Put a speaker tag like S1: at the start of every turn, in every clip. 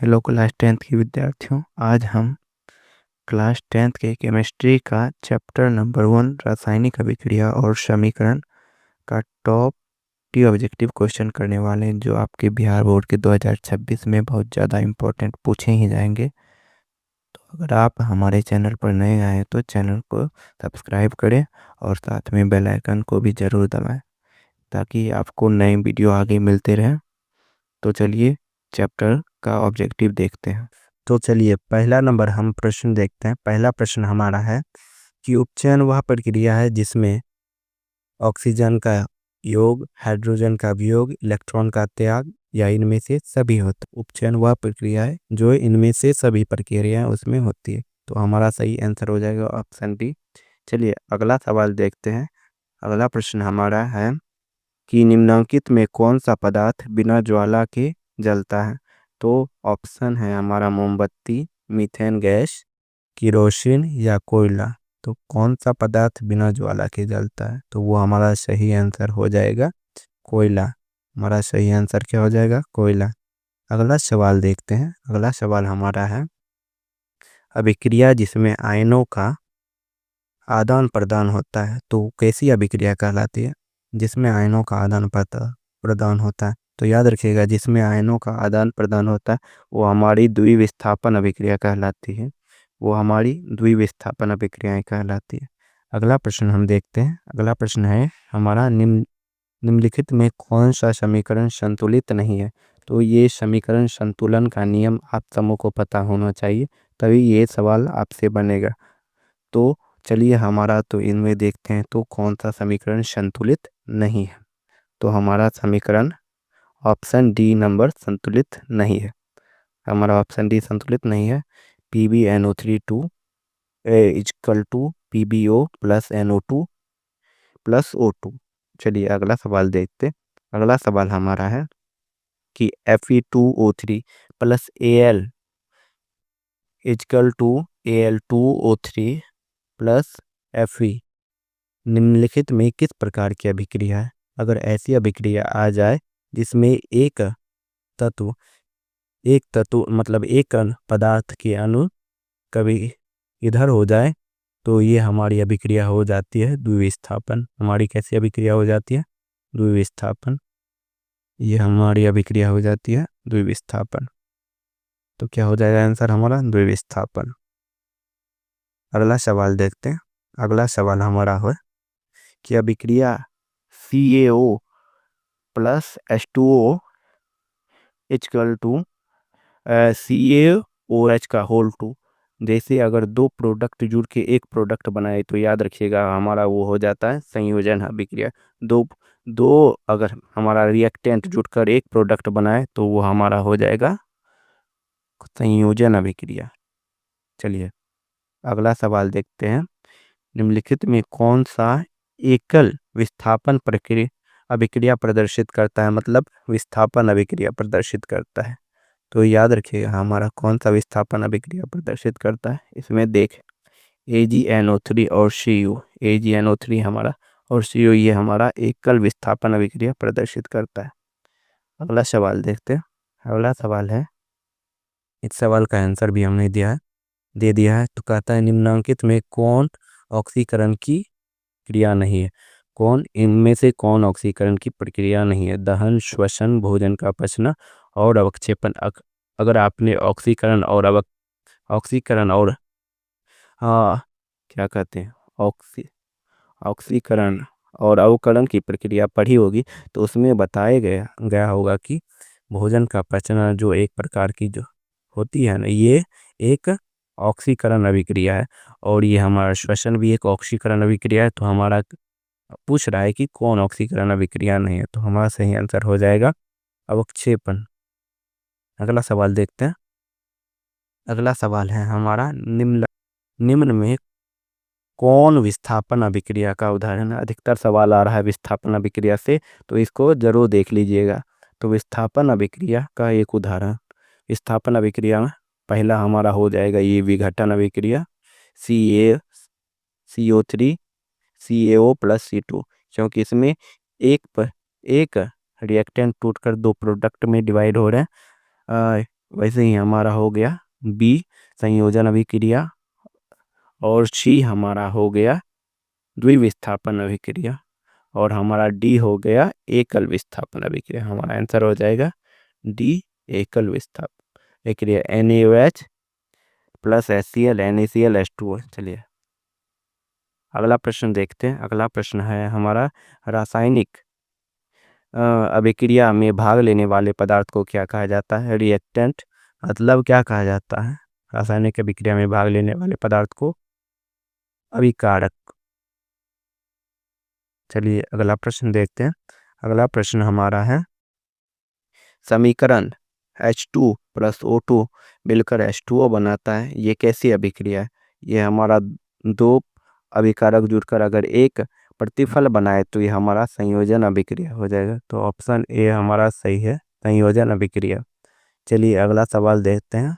S1: Hello class 10th के विद्यार्थियों, आज हम क्लास 10th के केमिस्ट्री का चैप्टर नंबर 1 रासायनिक अभिक्रिया और समीकरण का टॉप टी ऑब्जेक्टिव क्वेश्चन करने वाले हैं, जो आपके बिहार बोर्ड के 2026 में बहुत ज़्यादा इम्पोर्टेंट पूछे ही जाएंगे। तो अगर आप हमारे चैनल पर नए आए हैं तो चैनल को सब्सक्राइब करें और साथ में बेल आइकन को भी ज़रूर दबाएं ताकि आपको नए वीडियो आगे मिलते रहें। तो चलिए चैप्टर का ऑब्जेक्टिव देखते हैं। तो चलिए पहला नंबर हम प्रश्न देखते हैं। पहला प्रश्न हमारा है कि उपचयन वह प्रक्रिया है जिसमें ऑक्सीजन का योग, हाइड्रोजन का वियोग, इलेक्ट्रॉन का त्याग या इनमें से सभी होता है। उपचयन वह प्रक्रिया है जो इनमें से सभी प्रक्रियाएं उसमें होती है। तो हमारा सही आंसर हो जाएगा ऑप्शन डी। चलिए अगला सवाल देखते हैं। अगला प्रश्न हमारा है कि निम्नलिखित में कौन सा पदार्थ बिना ज्वाला के जलता है। तो ऑप्शन है हमारा मोमबत्ती, मीथेन गैस, किरोसिन या कोयला। तो कौन सा पदार्थ बिना ज्वाला के जलता है, तो वो हमारा सही आंसर हो जाएगा कोयला। हमारा सही आंसर क्या हो जाएगा? कोयला। अगला सवाल देखते हैं। अगला सवाल हमारा है अभिक्रिया जिसमें आयनों का आदान प्रदान होता है तो कैसी अभिक्रिया कहलाती है? जिसमें आयनों का आदान प्रदान होता है, तो याद रखिएगा जिसमें आयनों का आदान प्रदान होता है वो हमारी द्विविस्थापन अभिक्रिया कहलाती है। वो हमारी द्विविस्थापन अभिक्रियाएं कहलाती है। अगला प्रश्न हम देखते हैं। अगला प्रश्न है हमारा निम्नलिखित में कौन सा समीकरण संतुलित नहीं है। तो ये समीकरण संतुलन का नियम आप सबों को पता होना चाहिए, तभी ये सवाल आपसे बनेगा। तो चलिए हमारा तो इनमें देखते हैं तो कौन सा समीकरण संतुलित नहीं है। तो हमारा समीकरण ऑप्शन डी नंबर संतुलित नहीं है। हमारा ऑप्शन डी संतुलित नहीं है। PbNO3 2 equal to PbO plus NO2 plus O2। चलिए अगला सवाल देखते। अगला सवाल हमारा है कि Fe2O3 plus Al equal to Al2O3 plus Fe निम्नलिखित में किस प्रकार की अभिक्रिया है? अगर ऐसी अभिक्रिया आ जाए जिसमें तत्व एक तत्व मतलब एक पदार्थ के अणु कभी इधर हो जाए तो ये हमारी अभिक्रिया हो जाती है द्विविस्थापन। हमारी कैसी अभिक्रिया हो जाती है? द्विविस्थापन। ये हमारी अभिक्रिया हो जाती है द्विविस्थापन। तो क्या हो जाएगा आंसर हमारा? द्विविस्थापन। अगला सवाल देखते हैं। अगला सवाल हमारा है कि अभिक्रिया CaO plus H2O equal to CaOH का होल 2। जैसे अगर दो प्रोडक्ट जुड़ के एक प्रोडक्ट बनाए तो याद रखिएगा हमारा वो हो जाता है संयोजन अभिक्रिया। दो दो अगर हमारा रिएक्टेंट जुड़कर एक प्रोडक्ट बनाए तो वो हमारा हो जाएगा संयोजन अभिक्रिया। चलिए अगला सवाल देखते हैं। निम्नलिखित में कौन सा एकल विस्थापन प्रक्रिया अभिक्रिया प्रदर्शित करता है, मतलब विस्थापन अभिक्रिया प्रदर्शित करता है? तो याद रखिएगा हमारा कौन सा विस्थापन अभिक्रिया प्रदर्शित करता है। इसमें देख AgNO3 और Cu, AgNO3 हमारा और Cu ये हमारा एकल विस्थापन अभिक्रिया प्रदर्शित करता है। अगला सवाल देखते हैं। अगला सवाल है, इस सवाल का आंसर भी हमने दे दिया है। तो कहता है निम्नलिखित में कौन ऑक्सीकरण की क्रिया नहीं है? कौन इनमें से कौन ऑक्सीकरण की प्रक्रिया नहीं है? दहन, श्वसन, भोजन का पचना और अवक्षेपण। अगर आपने ऑक्सीकरण और हाँ क्या कहते हैं ऑक्सीकरण और अवकरण की प्रक्रिया पढ़ी होगी तो उसमें बताया गया होगा कि भोजन का पचना जो एक प्रकार की जो होती है ना, ये एक ऑक्सीकरण अभिक्रिया है और ये हमारा श्वसन भी एक ऑक्सीकरण अभिक्रिया है। तो हमारा पूछ रहा है कि कौन ऑक्सीकरण अभिक्रिया नहीं है, तो हमारा सही आंसर हो जाएगा अवक्षेपण। अगला सवाल देखते हैं। अगला सवाल है हमारा निम्न में कौन विस्थापन अभिक्रिया का उदाहरण है? अधिकतर सवाल आ रहा है विस्थापन अभिक्रिया से, तो इसको जरूर देख लीजिएगा। तो विस्थापन अभिक्रिया का एक उदाहरण, विस्थापन अभिक्रिया में पहला हमारा हो जाएगा ये विघटन अभिक्रिया CO3 CaO प्लस C2, क्योंकि इसमें एक रिएक्टेंट टूटकर दो प्रोडक्ट में डिवाइड हो रहे हैं। वैसे ही हमारा हो गया बी संयोजन अभिक्रिया, और सी हमारा हो गया द्विविस्थापन अभिक्रिया, और हमारा डी हो गया एकल विस्थापन अभिक्रिया। हमारा आंसर हो जाएगा डी एकल विस्थापन अभिक्रिया, NaOH plus HCl NaCl H2O। चलिए अगला प्रश्न देखते हैं। अगला प्रश्न है हमारा रासायनिक अभिक्रिया में भाग लेने वाले पदार्थ को क्या कहा जाता है? रिएक्टेंट मतलब क्या कहा जाता है? रासायनिक अभिक्रिया में भाग लेने वाले पदार्थ को अभिकारक। चलिए अगला प्रश्न देखते हैं। अगला प्रश्न हमारा है समीकरण H2 प्लस O2 मिलकर H2O बनाता है, ये कैसी अभिक्रिया है? ये हमारा दो अभिकारक जुड़कर अगर एक प्रतिफल बनाए तो ये हमारा संयोजन अभिक्रिया हो जाएगा। तो ऑप्शन ए हमारा सही है, संयोजन अभिक्रिया। चलिए अगला सवाल देखते हैं।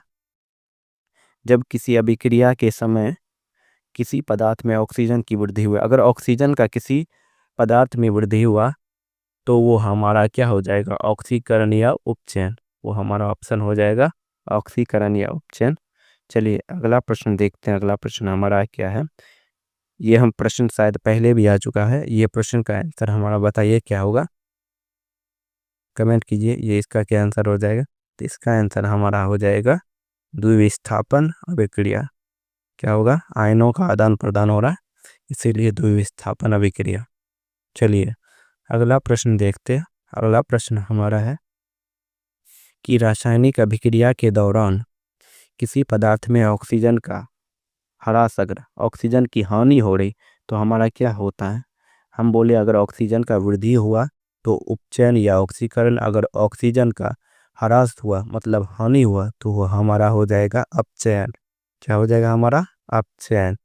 S1: जब किसी अभिक्रिया के समय किसी पदार्थ में ऑक्सीजन की वृद्धि हुई, अगर ऑक्सीजन का किसी पदार्थ में वृद्धि हुआ तो वो हमारा क्या हो जाएगा? ऑक्सीकरण या उपचयन। वो हमारा ऑप्शन हो जाएगा ऑक्सीकरण या उपचयन। चलिए अगला प्रश्न देखते हैं। अगला प्रश्न हमारा क्या है? ये हम प्रश्न शायद पहले भी आ चुका है। ये प्रश्न का आंसर हमारा बताइए क्या होगा, कमेंट कीजिए। ये इसका क्या आंसर हो जाएगा? तो इसका आंसर हमारा हो जाएगा द्विविस्थापन अभिक्रिया। क्या होगा? आयनों का आदान प्रदान हो रहा है, इसीलिए द्विविस्थापन अभिक्रिया। चलिए अगला प्रश्न देखते हैं। अगला प्रश्न हमारा है कि रासायनिक अभिक्रिया के दौरान किसी पदार्थ में ऑक्सीजन का ह्रास, अगर ऑक्सीजन की हानि हो रही तो हमारा क्या होता है? हम बोले अगर ऑक्सीजन का वृद्धि हुआ तो उपचयन या ऑक्सीकरण, अगर ऑक्सीजन का ह्रास हुआ मतलब हानि हुआ तो वो हमारा हो जाएगा अपचयन। क्या हो जाएगा हमारा? अपचयन,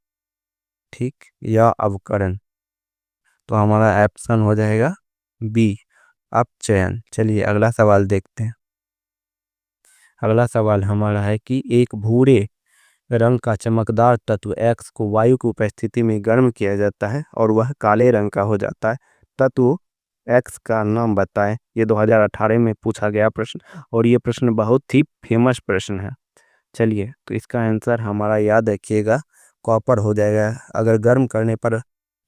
S1: ठीक, या अवकरण। तो हमारा ऑप्शन हो जाएगा बी अपचयन। चलिए अगला सवाल देखते हैं। अगला सवाल हमारा है कि एक भूरे रंग का चमकदार तत्व X को वायु की उपस्थिति में गर्म किया जाता है और वह काले रंग का हो जाता है। तत्व X का नाम बताएं। ये 2018 में पूछा गया प्रश्न, और ये प्रश्न बहुत ही फेमस प्रश्न है। चलिए तो इसका आंसर हमारा याद रखिएगा कॉपर हो जाएगा। अगर गर्म करने पर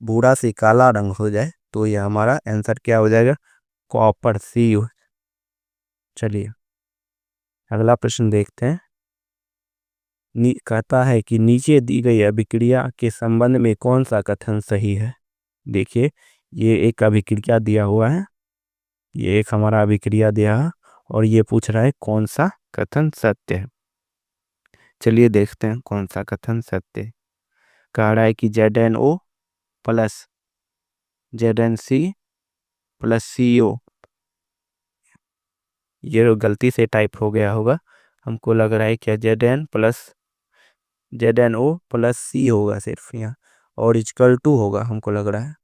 S1: भूरा से काला रंग हो जाए तो ये हमारा आंसर क्या हो जाएगा? कॉपर, सी। चलिए अगला प्रश्न देखते हैं। कहता है कि नीचे दी गई अभिक्रिया के संबंध में कौन सा कथन सही है? देखिए ये एक अभिक्रिया दिया हुआ है, ये एक हमारा अभिक्रिया दिया है, और ये पूछ रहा है कौन सा कथन सत्य है। चलिए देखते हैं कौन सा कथन सत्य है। कह रहा है कि ZnO plus ZnC plus CO, ये गलती से टाइप हो गया होगा, हमको लग रहा है क्या ZnO प्लस C होगा सिर्फ यहाँ, और इक्वल टू होगा हमको लग रहा है।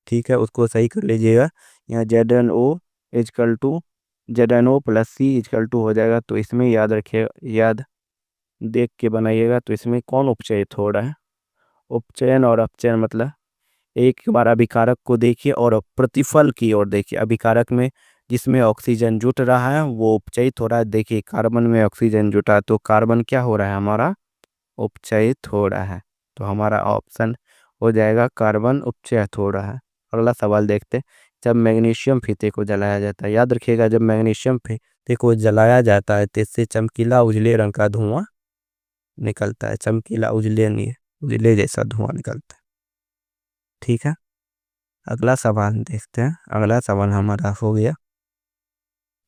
S1: ठीक है, उसको सही कर लीजिएगा। यहाँ ZnO plus C equal to हो जाएगा। तो इसमें याद रखिएगा, याद देख के बनाइएगा। तो इसमें कौन उपचयित हो रहा है? उपचयन और अपचयन मतलब एक बार अभिकारक को देखिए और प्रतिफल की ओर देखिए। अभिकारक में जिसमें ऑक्सीजन जुट रहा है वो उपचयित हो रहा है। देखिए कार्बन में ऑक्सीजन जुटा तो कार्बन क्या हो रहा है? हमारा उपचयित हो रहा है। तो हमारा ऑप्शन हो जाएगा कार्बन उपचयित हो रहा है। अगला सवाल देखते हैं। जब मैग्नीशियम फीते को जलाया जाता है, याद रखिएगा जब मैग्नीशियम फीते को जलाया जाता है तो इससे चमकीला उजले रंग का धुआं निकलता है। चमकीला उजले जैसा धुआं निकलता है। ठीक है, अगला सवाल देखते हैं। अगला सवाल हमारा हो गया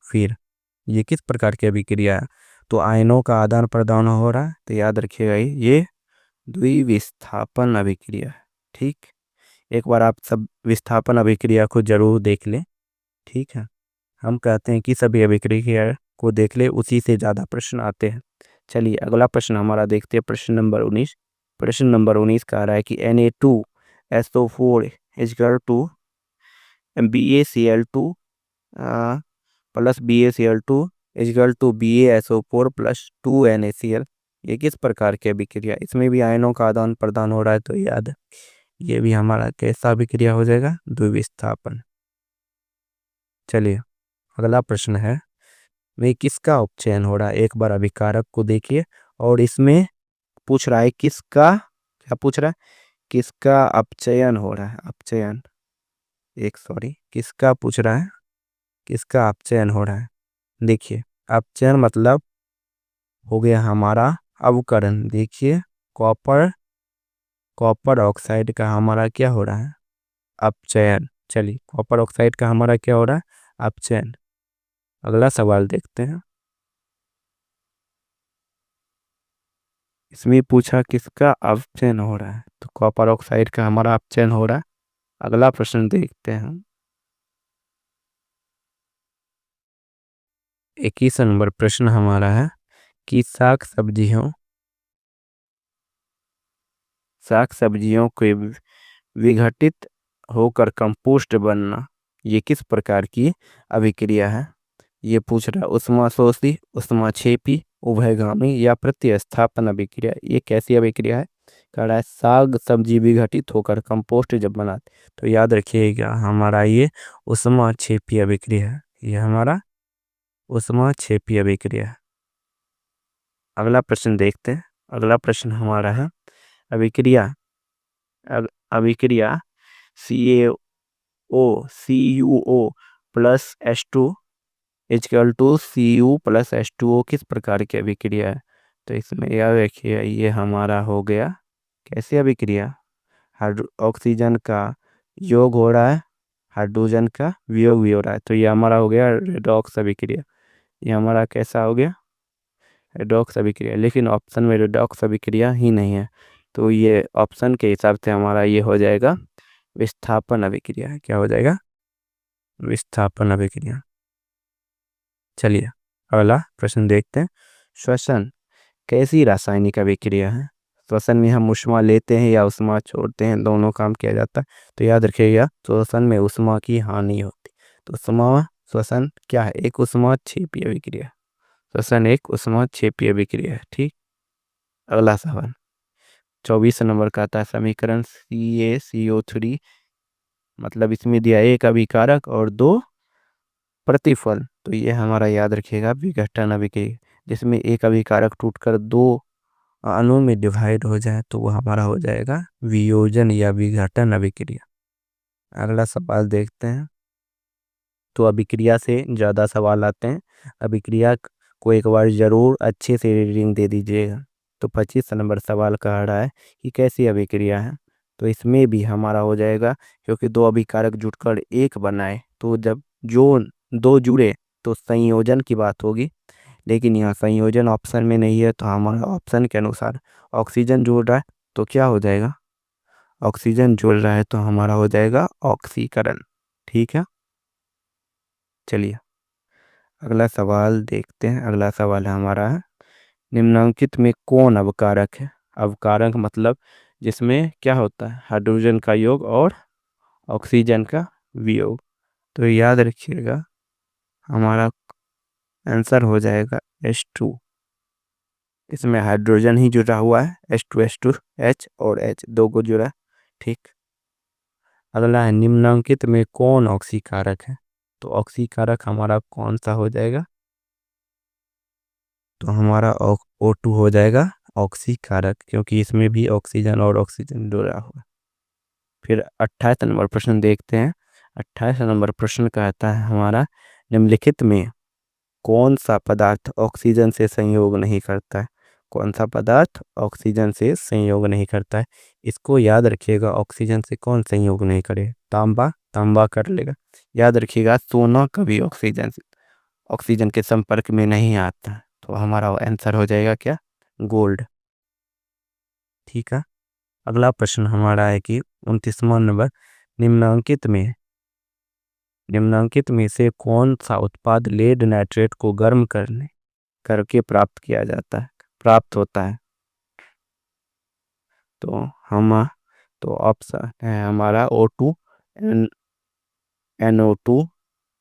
S1: फिर ये किस प्रकार की अभिक्रिया है? तो आयनों का आदान प्रदान हो रहा है, तो याद रखिएगा ये द्विविस्थापन अभिक्रिया है। ठीक, एक बार आप सब विस्थापन अभिक्रिया को जरूर देख लें। ठीक है, हम कहते हैं कि सभी अभिक्रिया को देख ले, उसी से ज़्यादा प्रश्न आते हैं। चलिए अगला प्रश्न हमारा देखते हैं, प्रश्न नंबर 19। प्रश्न नंबर 19 कह रहा है कि Na2SO4 equal to BaCl2 plus BaCl2 equal to BaSO4 plus 2NaCl, ये किस प्रकार की अभिक्रिया? इसमें भी आयनों का आदान प्रदान हो रहा है। तो याद ये भी हमारा कैसा अभिक्रिया हो जाएगा? द्विविस्थापन। चलिए अगला प्रश्न है में किसका उपचयन हो रहा है, एक बार अभिकारक को देखिए। और इसमें पूछ रहा है किसका, क्या पूछ रहा है, किसका अपचयन हो रहा है, अपचयन, एक सॉरी, किसका पूछ रहा है, किसका अपचयन हो रहा है। देखिए अपचयन मतलब हो गया हमारा अवकरण। देखिए कॉपर, कॉपर ऑक्साइड का हमारा क्या हो रहा है, अपचयन। चलिए कॉपर ऑक्साइड का हमारा क्या हो रहा है, अपचयन। अगला सवाल देखते हैं। इसमें पूछा किसका अपचयन हो रहा है, तो कॉपर ऑक्साइड का हमारा अपचयन हो रहा है। अगला प्रश्न देखते हैं हम। 21 नंबर प्रश्न हमारा है कि साग सब्जियों के विघटित होकर कंपोस्ट बनना, ये किस प्रकार की अभिक्रिया है। ये पूछ रहा है उष्माशोषी, उष्माक्षेपी, उभयगामी या प्रतिस्थापन अभिक्रिया, ये कैसी अभिक्रिया है। कह रहा है साग सब्जी विघटित होकर कंपोस्ट जब बनाते, तो याद रखिएगा हमारा ये उष्माक्षेपी अभिक्रिया है, ये हमारा उष्माक्षेपी अभिक्रिया है। अगला प्रश्न देखते हैं। अगला प्रश्न हमारा है अभिक्रिया, अभिक्रिया CaO plus H2 is equal to Cu+H2O किस प्रकार की अभिक्रिया है। तो इसमें याद रखिए ये हमारा हो गया कैसी अभिक्रिया, ऑक्सीजन का योग हो रहा है, हाइड्रोजन का वियोग भी हो रहा है, तो ये हमारा हो गया रेडॉक्स अभिक्रिया। ये हमारा कैसा हो गया, रेडॉक्स अभिक्रिया। लेकिन ऑप्शन में रेडॉक्स अभिक्रिया ही नहीं है, तो ये ऑप्शन के हिसाब से हमारा ये हो जाएगा विस्थापन अभिक्रिया। क्या हो जाएगा, विस्थापन अभिक्रिया। चलिए अगला प्रश्न देखते हैं। श्वसन कैसी रासायनिक अभिक्रिया है। श्वसन में हम ऊष्मा लेते हैं या ऊष्मा छोड़ते हैं, दोनों काम किया जाता है। तो याद रखिएगा श्वसन में ऊष्मा की हानि होती, तो श्वसन क्या है, एक ऊष्माक्षेपी अभिक्रिया। श्वसन एक ऊष्माक्षेपी अभिक्रिया है। ठीक। अगला सवाल 24 नंबर का आता है समीकरण CaCO3, मतलब इसमें दिया एक अभिकारक और दो प्रतिफल, तो ये हमारा याद रखिएगा विघटन अभिक्रिया, जिसमें एक अभिकारक टूटकर दो अणु में डिवाइड हो जाए तो वो हमारा हो जाएगा वियोजन या विघटन अभिक्रिया। अगला सवाल देखते हैं। तो अभिक्रिया से ज़्यादा सवाल आते हैं, अभिक्रिया को एक बार ज़रूर अच्छे से रीडिंग दे दीजिएगा। तो 25 नंबर सवाल कह रहा है कि कैसी अभिक्रिया है, तो इसमें भी हमारा हो जाएगा क्योंकि दो अभिकारक जुड़कर एक बनाए, तो जब जो दो जुड़े तो संयोजन की बात होगी। लेकिन यहाँ संयोजन ऑप्शन में नहीं है, तो हमारा ऑप्शन के अनुसार ऑक्सीजन जुड़ रहा है तो क्या हो जाएगा, ऑक्सीजन जुड़ रहा है तो हमारा हो जाएगा ऑक्सीकरण। ठीक है। चलिए अगला सवाल देखते हैं। अगला सवाल है हमारा है निम्नलिखित में कौन अवकारक है। अवकारक मतलब जिसमें क्या होता है, हाइड्रोजन का योग और ऑक्सीजन का वियोग। तो याद रखिएगा हमारा आंसर हो जाएगा H2। इसमें हाइड्रोजन ही जुड़ा हुआ है, H2 H और H दो को जुड़ा। ठीक। अगला है निम्नलिखित में कौन ऑक्सीकारक है। तो ऑक्सीकारक हमारा कौन सा हो जाएगा, तो हमारा O2 हो जाएगा ऑक्सीकारक, क्योंकि इसमें भी ऑक्सीजन और ऑक्सीजन जुड़ा हुआ। फिर 28 नंबर प्रश्न देखते हैं। 28 नंबर प्रश्न कहता है हमारा निम्नलिखित में कौन सा पदार्थ ऑक्सीजन से संयोग नहीं करता है। कौन सा पदार्थ ऑक्सीजन से संयोग नहीं करता है। इसको याद रखिएगा, ऑक्सीजन से कौन संयोग नहीं करे, तांबा, तांबा कर लेगा। याद रखिएगा सोना कभी ऑक्सीजन के संपर्क में नहीं आता, तो हमारा आंसर हो जाएगा क्या, गोल्ड। ठीक है। अगला प्रश्न हमारा है कि 29वां नंबर निम्नलिखित में से कौन सा उत्पाद लेड नाइट्रेट को गर्म करके प्राप्त किया जाता है, प्राप्त होता है। तो हम तो ऑप्शन है हमारा O2 NO2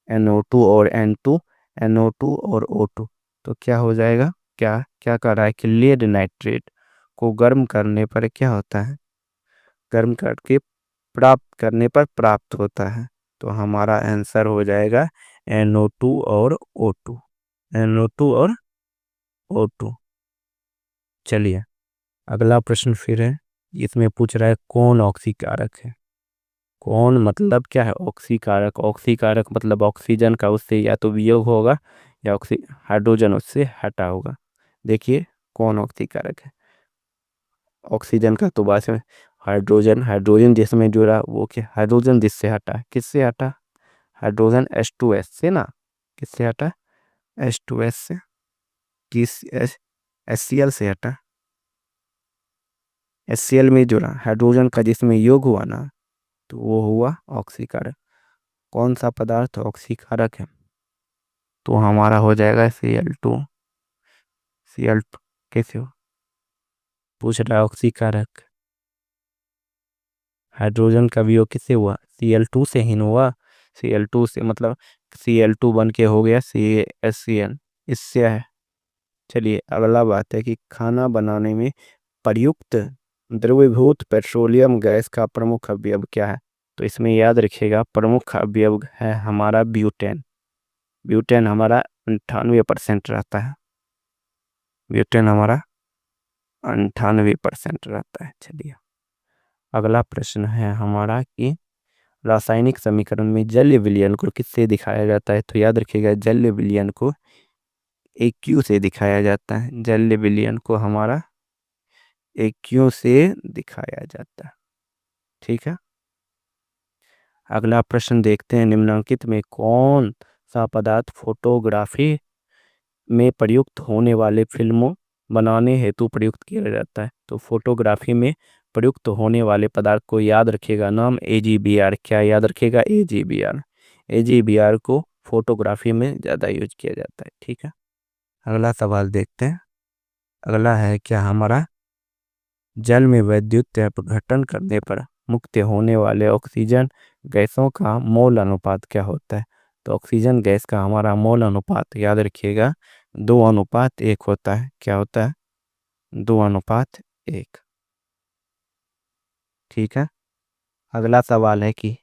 S1: NO2 और N2 NO2 और O2। तो क्या हो जाएगा, क्या क्या कर रहा है कि लेड नाइट्रेट को गर्म करने पर क्या होता है, गर्म करके प्राप्त करने पर प्राप्त होता है। तो हमारा आंसर हो जाएगा NO2 और O2। NO2 और O2। चलिए अगला प्रश्न फिर है, इसमें पूछ रहा है कौन ऑक्सीकारक है। कौन मतलब क्या है? ऑक्सीकारक। ऑक्सीकारक मतलब ऑक्सीजन का उससे या तो वियोग होगा या हाइड्रोजन उससे हटा होगा। देखिए कौन ऑक्सीकारक है। ऑक्सीजन का तो बात है, हाइड्रोजन, हाइड्रोजन जिसमें जुड़ा वो क्या, हाइड्रोजन जिससे हटा, किससे हटा? हाइड्रोजन H2S से ना, किससे हटा? H2S से। किस HCl से हटा। HCl में जुड़ा हाइड्रोजन का जिसमें योग हुआ ना, तो वो हुआ ऑक्सीकारक। कौन सा पदार्थ ऑक्सीकारक है? तो हमारा हो जाएगा Cl2। Cl2 कैसे हो पूछ रहा है ऑक्सीकारक। हाइड्रोजन का वियोग किससे हुआ? Cl2 से ही हुआ। Cl2 से मतलब Cl2 बन के हो गया CaHCl, इससे है। चलिए अगला बात है कि खाना बनाने में प्रयुक्त द्रवीभूत पेट्रोलियम गैस का प्रमुख अवयव क्या है? तो इसमें याद रखिएगा प्रमुख अवयव है हमारा ब्यूटेन। ब्यूटेन हमारा 98% रहता है। ब्यूटेन हमारा 98% रहता है। चलिए अगला प्रश्न है हमारा कि रासायनिक समीकरण में जल विलयन को किससे दिखाया जाता है? तो याद रखिएगा जल विलयन को AQ से दिखाया जाता है। जल विलयन को हमारा AQ से दिखाया जाता है। ठीक है, अगला प्रश्न देखते हैं, निम्नलिखित में कौन सा पदार्थ फोटोग्राफी में प्रयुक्त होने वाले फिल्मों बनाने हेतु प्रयुक्त किया जाता है? तो फोटोग्राफी में प्रयुक्त होने वाले पदार्थ को याद रखिएगा नाम AGBR। क्या याद रखिएगा? AGBR। AGBR को फोटोग्राफी में ज़्यादा यूज किया जाता है। ठीक है, अगला सवाल देखते हैं। अगला है क्या हमारा जल में विद्युत अपघटन करने पर मुक्त होने वाले ऑक्सीजन गैसों का मोल अनुपात क्या होता है? तो ऑक्सीजन गैस का हमारा मोल अनुपात याद रखिएगा 2:1 होता है। क्या होता है? 2:1। ठीक है, अगला सवाल है कि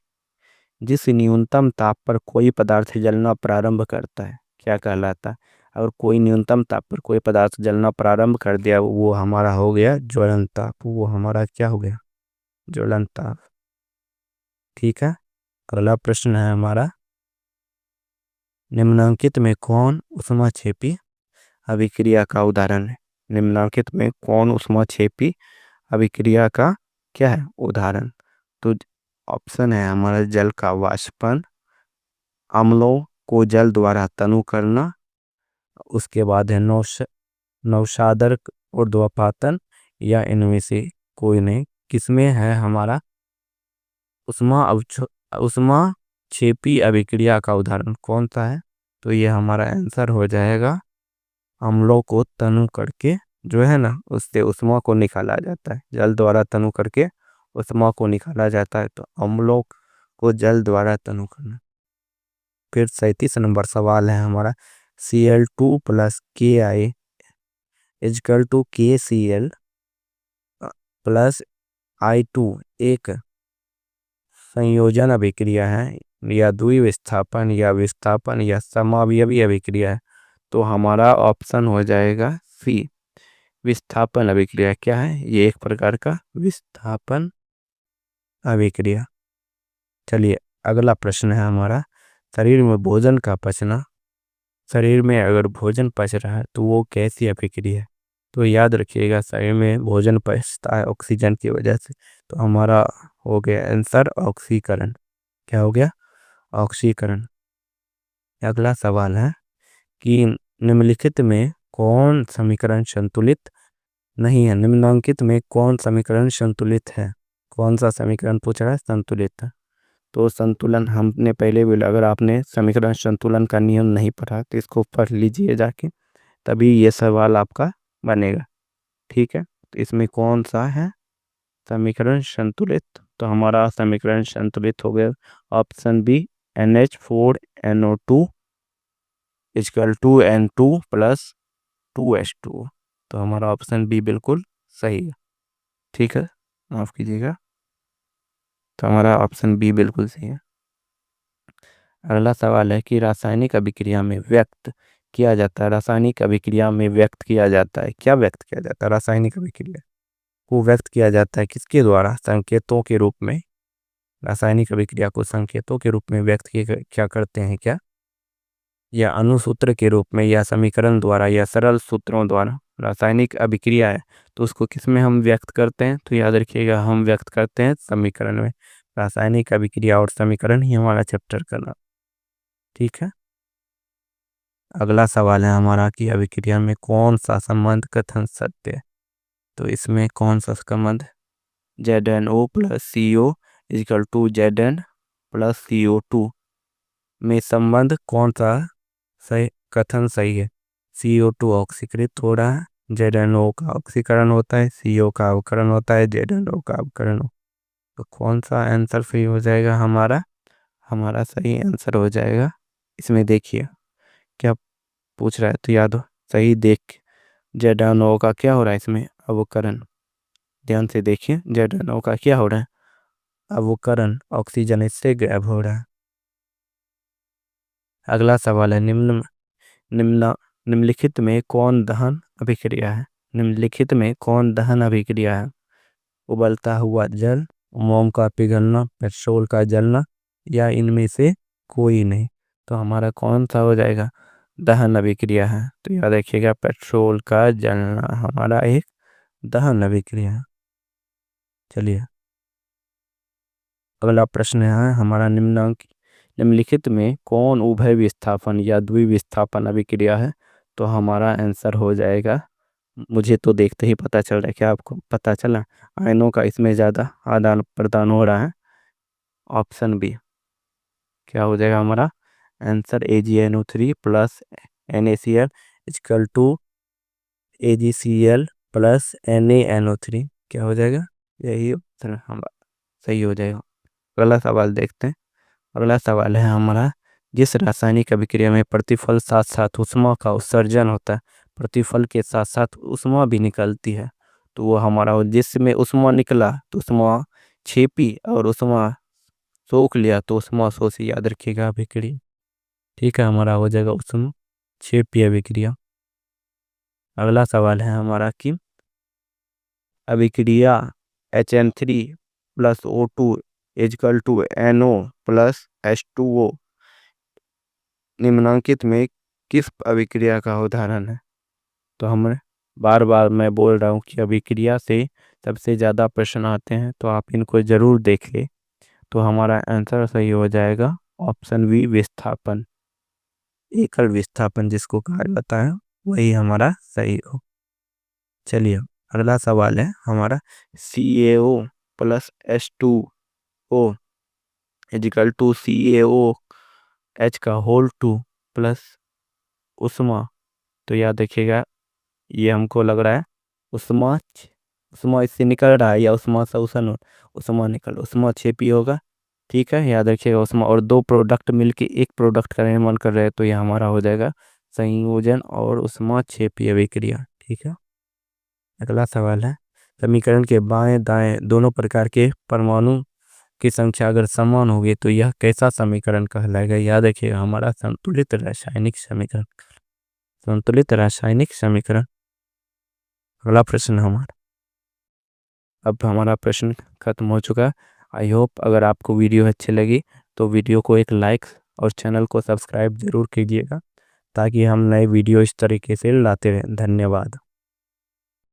S1: जिस न्यूनतम ताप पर कोई पदार्थ जलना प्रारंभ करता है क्या कहलाता है? अगर कोई न्यूनतम ताप पर कोई पदार्थ जलना प्रारंभ कर दिया वो हमारा हो गया ज्वलन ताप। वो हमारा क्या हो गया? ज्वलन ताप। ठीक है, अगला प्रश्न है हमारा, निम्नलिखित में कौन ऊष्माक्षेपी अभिक्रिया का उदाहरण है? निम्नलिखित में कौन ऊष्माक्षेपी अभिक्रिया का क्या है उदाहरण? तो ऑप्शन है हमारा जल का वाष्पन, अम्लों को जल द्वारा तनु करना, उसके बाद है नौशादर ऊर्ध्वपातन, या इनमें से कोई नहीं। किसमें है हमारा उष्मा क्षेपी अभिक्रिया का उदाहरण कौन सा है? तो ये हमारा आंसर हो जाएगा अम्लों को तनु करके जो है ना उससे उष्मा को निकाला जाता है। जल द्वारा तनु करके उष्मा को निकाला जाता है, तो अम्लों को जल द्वारा तनु करना। फिर 37 नंबर सवाल है हमारा, Cl2 plus Ki equal to KCl plus I2 एक संयोजन अभिक्रिया है या द्विविस्थापन या विस्थापन या समावयवी अभिक्रिया है? तो हमारा ऑप्शन हो जाएगा सी, विस्थापन अभिक्रिया। क्या है ये? एक प्रकार का विस्थापन अभिक्रिया। चलिए अगला प्रश्न है हमारा, शरीर में भोजन का पचना, शरीर में अगर भोजन पच रहा है तो वो कैसी अभिक्रिया है? तो याद रखिएगा शरीर में भोजन पचता है ऑक्सीजन की वजह से, तो हमारा हो गया आंसर ऑक्सीकरण। क्या हो गया? ऑक्सीकरण। अगला सवाल है कि निम्नलिखित में कौन समीकरण संतुलित नहीं है? निम्नलिखित में कौन समीकरण संतुलित है? कौन सा समीकरण पूछ रहा है? संतुलित है। तो संतुलन हमने पहले भी, अगर आपने समीकरण संतुलन का नियम नहीं पढ़ा तो इसको पढ़ लीजिए जाके, तभी ये सवाल आपका बनेगा। ठीक है, तो इसमें कौन सा है समीकरण संतुलित? तो हमारा समीकरण संतुलित हो गया option B, NH4NO2 equal to N2 plus 2H2। तो हमारा ऑप्शन बी बिल्कुल सही है। ठीक है, माफ कीजिएगा, तो हमारा ऑप्शन बी बिल्कुल सही है। अगला सवाल है कि रासायनिक अभिक्रिया में व्यक्त किया जाता है, रासायनिक अभिक्रिया में व्यक्त किया जाता है। क्या व्यक्त किया जाता है? रासायनिक अभिक्रिया को व्यक्त किया जाता है किसके द्वारा? संकेतों के रूप में। रासायनिक अभिक्रिया को संकेतों के रूप में व्यक्त क्या करते हैं क्या? या अणुसूत्र के रूप में, या समीकरण द्वारा, या सरल सूत्रों द्वारा। रासायनिक अभिक्रिया है तो उसको किस में हम व्यक्त करते हैं? तो याद रखिएगा, हम व्यक्त करते हैं समीकरण में। रासायनिक अभिक्रिया और समीकरण ही हमारा चैप्टर का नाम। ठीक है, अगला सवाल है हमारा कि अभिक्रिया में कौन सा संबंध कथन सत्य है? तो इसमें कौन सा संबंध? ZnO plus CO equal to Zn plus CO2 में संबंध कौन सा सही कथन सही है? CO2 ऑक्सीकृत हो रहा है, ZnO का ऑक्सीकरण होता है, CO का अवकरण होता है, ZnO का अवकरण हो। तो कौन सा आंसर सही हो जाएगा हमारा? हमारा सही आंसर हो जाएगा, इसमें देखिए क्या पूछ रहा है तो याद हो, सही देख। ZnO का क्या हो रहा है इसमें? अवकरण। ध्यान से देखिए, ZnO का क्या हो रहा है? अवकरण, ऑक्सीजन इससे गायब हो रहा है। अगला सवाल है निम्नलिखित में कौन दहन अभिक्रिया है? निम्नलिखित में कौन दहन अभिक्रिया है? उबलता हुआ जल, मोम का पिघलना, पेट्रोल का जलना, या इनमें से कोई नहीं। तो हमारा कौन सा हो जाएगा? दहन अभिक्रिया है। तो याद रखिएगा, पेट्रोल का जलना हमारा एक दहन अभिक्रिया है। चलिए अगला प्रश्न है हमारा, निम्नलिखित में कौन उभय विस्थापन या द्विविस्थापन अभिक्रिया है? तो हमारा आंसर हो जाएगा, मुझे तो देखते ही पता चल रहा है, क्या आपको पता चला? आयनों का इसमें ज़्यादा आदान प्रदान हो रहा है। ऑप्शन बी क्या हो जाएगा हमारा answer? AgNO3 plus NaCl equal to AgCl plus NaNO3। क्या हो जाएगा? यही उत्तर हमारा सही हो जाएगा। अगला सवाल देखते हैं। अगला सवाल है हमारा, जिस रासायनिक अभिक्रिया में प्रतिफल साथ साथ ऊष्मा का उत्सर्जन होता है, प्रतिफल के साथ साथ ऊष्मा भी निकलती है, तो वो हमारा, जिसमें ऊष्मा निकला तो ऊष्मा छेपी और ऊष्मा सोख लिया तो ऊष्मा शोषी। याद रखिएगा अभिक्रिया। ठीक है, हमारा हो जाएगा ऊष्मा छेपी अभिक्रिया। अगला सवाल है हमारा कि अभिक्रिया HN3 plus O2 equal to NO plus H2O निम्नलिखित में किस अभिक्रिया का उदाहरण है? तो हम बार बार मैं बोल रहा हूँ कि अभिक्रिया से सबसे ज़्यादा प्रश्न आते हैं, तो आप इनको ज़रूर देख ले। तो हमारा आंसर सही हो जाएगा ऑप्शन बी, विस्थापन। एकल विस्थापन जिसको कहा जाता है, वही हमारा सही हो। चलिए अगला सवाल है हमारा, CaO plus H2O equal to CaOH का होल 2 प्लस उष्मा। तो याद रखिएगा, ये हमको लग रहा है उष्मा उष्मा इससे निकल रहा है, या उष्मा शोषण हो, उष्मा निकल, उष्मा छेपी होगा। ठीक है, याद रखिएगा उष्मा और दो प्रोडक्ट मिलके एक प्रोडक्ट का निर्माण कर रहे हैं, तो ये हमारा हो जाएगा संयोजन और उष्मा छेपी अभिक्रिया। ठीक है, अगला सवाल है, समीकरण के बाएं दाएं दोनों प्रकार के परमाणु की संख्या अगर समान होगी तो यह कैसा समीकरण कहलाएगा? याद रखिएगा, हमारा संतुलित रासायनिक समीकरण। संतुलित रासायनिक समीकरण। अगला प्रश्न हमारा, अब हमारा प्रश्न खत्म हो चुका है। आई होप अगर आपको वीडियो अच्छी लगी तो वीडियो को एक लाइक और चैनल को सब्सक्राइब जरूर कीजिएगा, ताकि हम नए वीडियो इस तरीके से लाते रहें। धन्यवाद।